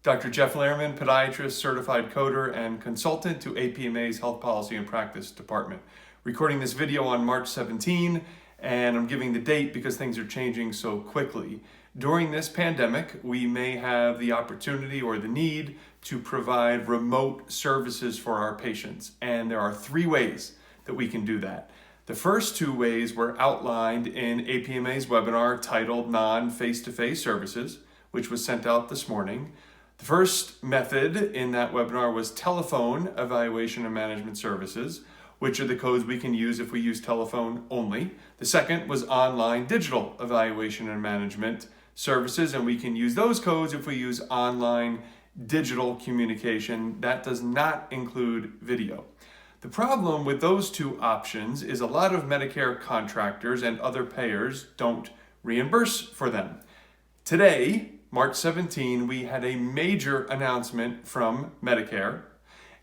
Dr. Jeff Lehrman, podiatrist, certified coder, and consultant to APMA's Health Policy and Practice Department. Recording this video on March 17, and I'm giving the date because things are changing so quickly. During this pandemic, we may have the opportunity or the need to provide remote services for our patients, and there are 3 ways that we can do that. The first 2 ways were outlined in APMA's webinar titled Non-Face-to-Face Services, which was sent out this morning. The first method in that webinar was telephone evaluation and management services, which are the codes we can use if we use telephone only. The second was online digital evaluation and management services, and we can use those codes if we use online digital communication. That does not include video. The problem with those 2 options is a lot of Medicare contractors and other payers don't reimburse for them. Today, March 17, we had a major announcement from Medicare,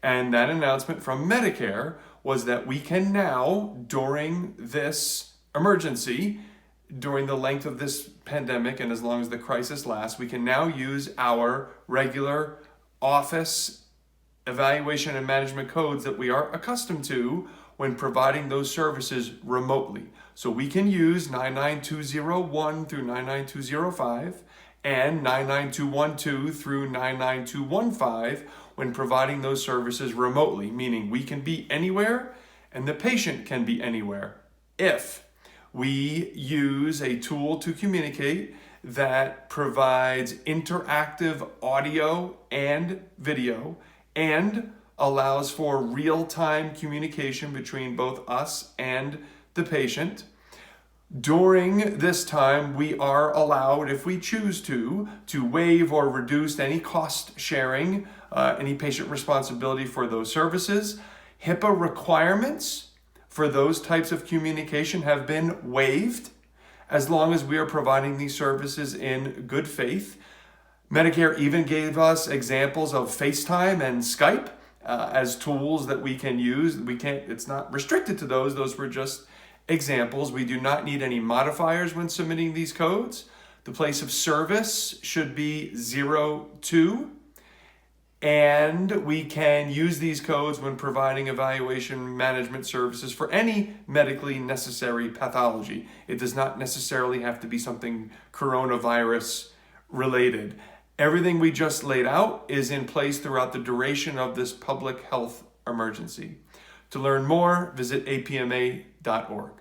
and that announcement from Medicare was that we can now, during this emergency, during the length of this pandemic and as long as the crisis lasts, we can now use our regular office evaluation and management codes that we are accustomed to when providing those services remotely. So we can use 99201 through 99205 and 99212 through 99215 when providing those services remotely, meaning we can be anywhere and the patient can be anywhere if we use a tool to communicate that provides interactive audio and video and allows for real-time communication between both us and the patient. During this time, we are allowed, if we choose to waive or reduce any cost sharing, any patient responsibility for those services. HIPAA requirements for those types of communication have been waived as long as we are providing these services in good faith. Medicare even gave us examples of FaceTime and Skype as tools that we can use. It's not restricted to those. Those were just examples. We do not need any modifiers when submitting these codes. The place of service should be 02, and we can use these codes when providing evaluation management services for any medically necessary pathology. It does not necessarily have to be something coronavirus related. Everything we just laid out is in place throughout the duration of this public health emergency. To learn more, visit apma.org.